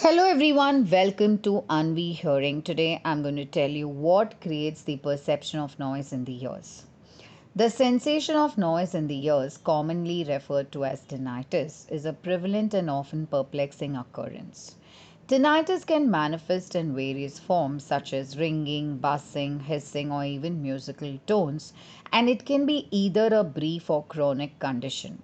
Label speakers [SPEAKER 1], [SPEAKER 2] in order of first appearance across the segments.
[SPEAKER 1] Hello everyone, welcome to Aanvii Hearing. Today I'm going to tell you what creates the perception of noise in the ears. The sensation of noise in the ears, commonly referred to as tinnitus, is a prevalent and often perplexing occurrence. Tinnitus can manifest in various forms such as ringing, buzzing, hissing, or even musical tones, and it can be either a brief or chronic condition.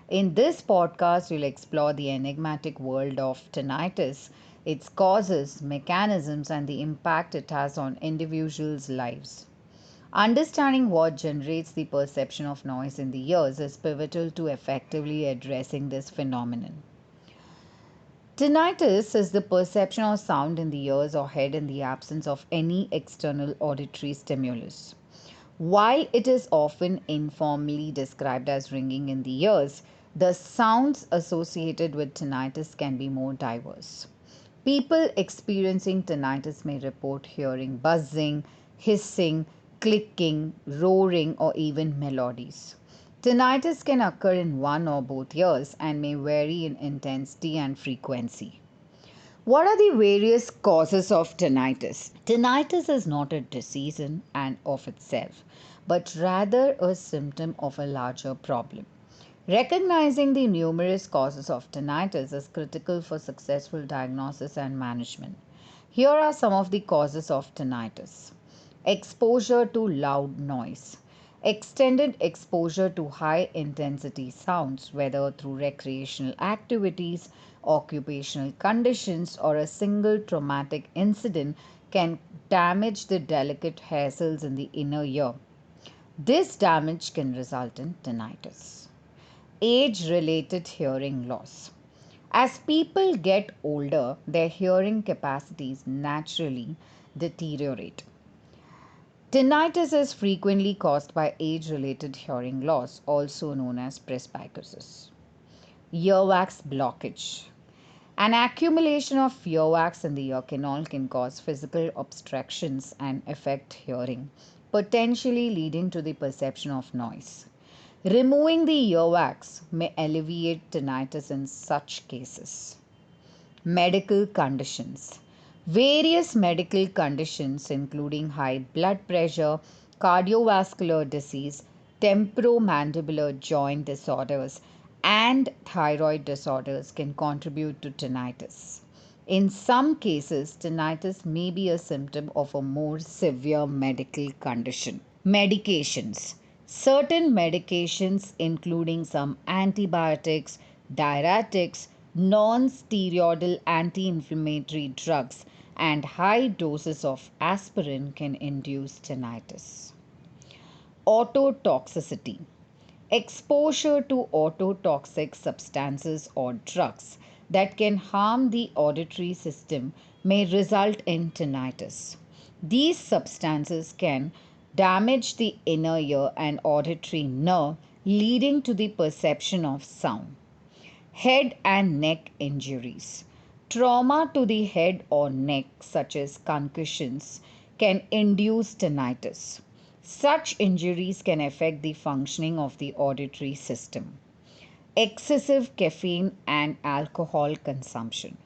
[SPEAKER 1] In this podcast, we'll explore the enigmatic world of tinnitus, its causes, mechanisms, and the impact it has on individuals' lives. Understanding what generates the perception of noise in the ears is pivotal to effectively addressing this phenomenon. Tinnitus is the perception of sound in the ears or head in the absence of any external auditory stimulus. While it is often informally described as ringing in the ears, the sounds associated with tinnitus can be more diverse. People experiencing tinnitus may report hearing buzzing, hissing, clicking, roaring, or even melodies. Tinnitus can occur in one or both ears and may vary in intensity and frequency. What are the various causes of tinnitus? Tinnitus is not a disease in and of itself, but rather a symptom of a larger problem. Recognizing the numerous causes of tinnitus is critical for successful diagnosis and management. Here are some of the causes of tinnitus. Exposure to loud noise. Extended exposure to high intensity sounds, whether through recreational activities, occupational conditions, or a single traumatic incident, can damage the delicate hair cells in the inner ear. This damage can result in tinnitus. Age related hearing loss. As people get older, their hearing capacities naturally deteriorate. Tinnitus is frequently caused by age related hearing loss, also known as presbycusis. Earwax blockage. An accumulation of earwax in the ear canal can cause physical obstructions and affect hearing, potentially leading to the perception of noise. Removing the earwax may alleviate tinnitus in such cases. Medical conditions. Various medical conditions, including high blood pressure, cardiovascular disease, temporomandibular joint disorders, and thyroid disorders, can contribute to tinnitus. In some cases, tinnitus may be a symptom of a more severe medical condition. Medications. Certain medications, including some antibiotics, diuretics, non steroidal anti inflammatory drugs, and high doses of aspirin, can induce tinnitus. Ototoxicity. Exposure to ototoxic substances or drugs that can harm the auditory system may result in tinnitus. These substances can damage the inner ear and auditory nerve, leading to the perception of sound. Head and neck injuries. Trauma to the head or neck, such as concussions, can induce tinnitus. Such injuries can affect the functioning of the auditory system. Excessive caffeine and alcohol consumption.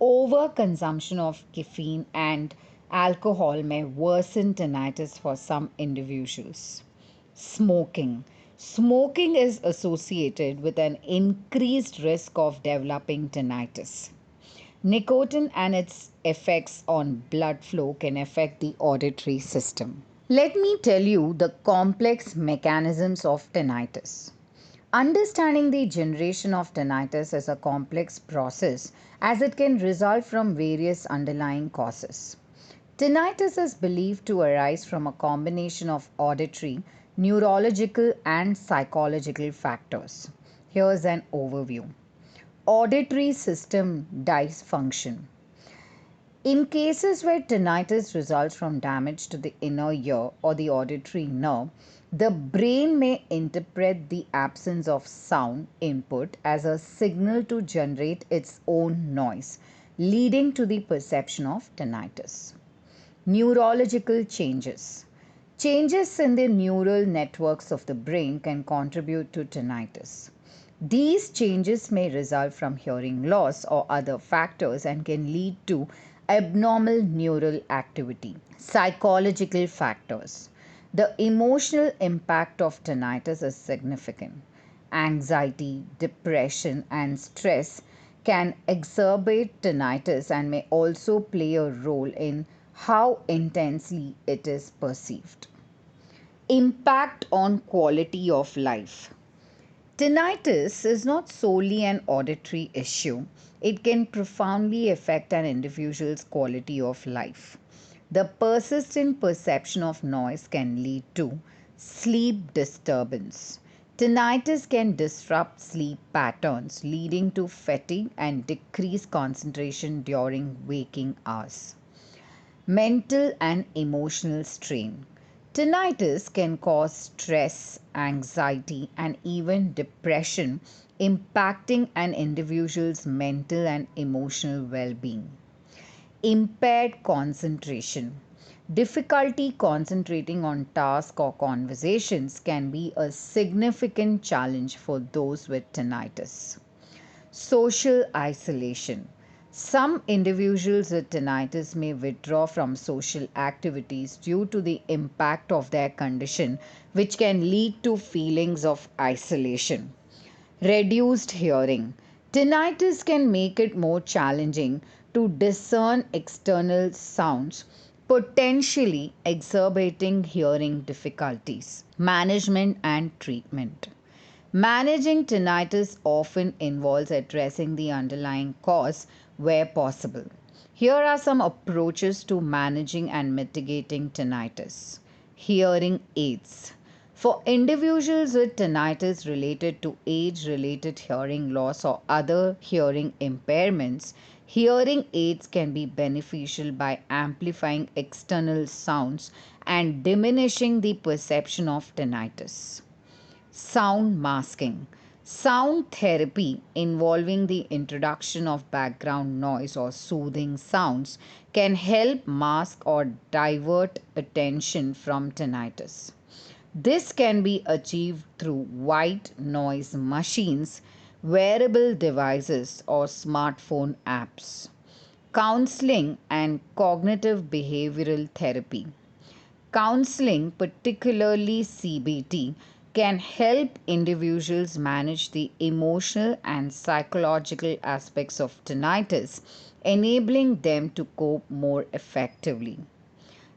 [SPEAKER 1] Overconsumption of caffeine and alcohol may worsen tinnitus for some individuals. Smoking. Smoking is associated with an increased risk of developing tinnitus. Nicotine and its effects on blood flow can affect the auditory system. Let me tell you the complex mechanisms of tinnitus. Understanding the generation of tinnitus is a complex process as it can result from various underlying causes. Tinnitus is believed to arise from a combination of auditory, neurological, and psychological factors. Here's an overview. Auditory system dysfunction. In cases where tinnitus results from damage to the inner ear or the auditory nerve, the brain may interpret the absence of sound input as a signal to generate its own noise, leading to the perception of tinnitus. Neurological changes. Changes in the neural networks of the brain can contribute to tinnitus. These changes may result from hearing loss or other factors and can lead to abnormal neural activity. Psychological factors. The emotional impact of tinnitus is significant. Anxiety, depression, and stress can exacerbate tinnitus and may also play a role in how intensely it is perceived. Impact on quality of life. Tinnitus is not solely an auditory issue, it can profoundly affect an individual's quality of life. The persistent perception of noise can lead to sleep disturbance. Tinnitus can disrupt sleep patterns, leading to fatigue and decreased concentration during waking hours. Mental and emotional strain. Tinnitus can cause stress, anxiety, and even depression, impacting an individual's mental and emotional well being. Impaired concentration. Difficulty concentrating on tasks or conversations can be a significant challenge for those with tinnitus. Social isolation. Some individuals with tinnitus may withdraw from social activities due to the impact of their condition, which can lead to feelings of isolation. Reduced hearing. Tinnitus can make it more challenging to discern external sounds, potentially exacerbating hearing difficulties. Management and treatment. Managing tinnitus often involves addressing the underlying cause where possible. Here are some approaches to managing and mitigating tinnitus. Hearing aids. For individuals with tinnitus related to age-related hearing loss or other hearing impairments, hearing aids can be beneficial by amplifying external sounds and diminishing the perception of tinnitus. Sound masking. Sound therapy involving the introduction of background noise or soothing sounds can help mask or divert attention from tinnitus. This can be achieved through white noise machines, wearable devices, or smartphone apps. Counseling and cognitive behavioral therapy. Counseling, particularly CBT, can help individuals manage the emotional and psychological aspects of tinnitus, enabling them to cope more effectively.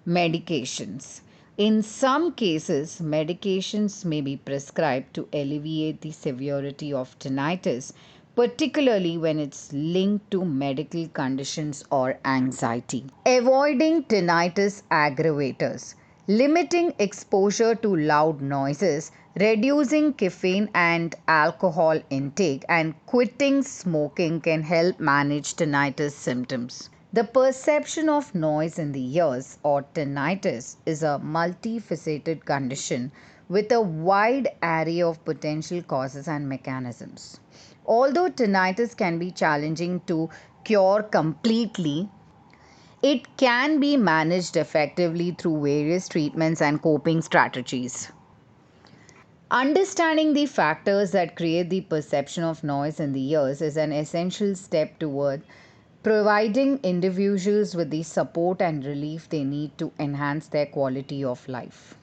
[SPEAKER 1] Medications. In some cases, medications may be prescribed to alleviate the severity of tinnitus, particularly when it's linked to medical conditions or anxiety. Avoiding tinnitus aggravators. Limiting exposure to loud noises, reducing caffeine and alcohol intake, and quitting smoking can help manage tinnitus symptoms. The perception of noise in the ears, or tinnitus, is a multifaceted condition with a wide array of potential causes and mechanisms. Although tinnitus can be challenging to cure completely, it can be managed effectively through various treatments and coping strategies. Understanding the factors that create the perception of noise in the ears is an essential step toward providing individuals with the support and relief they need to enhance their quality of life.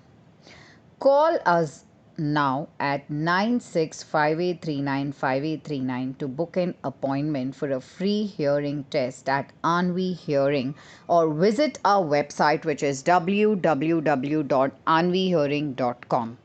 [SPEAKER 1] Call us now at 9658395839 to book an appointment for a free hearing test at Aanvii Hearing, or visit our website, which is www.aanvihearing.com.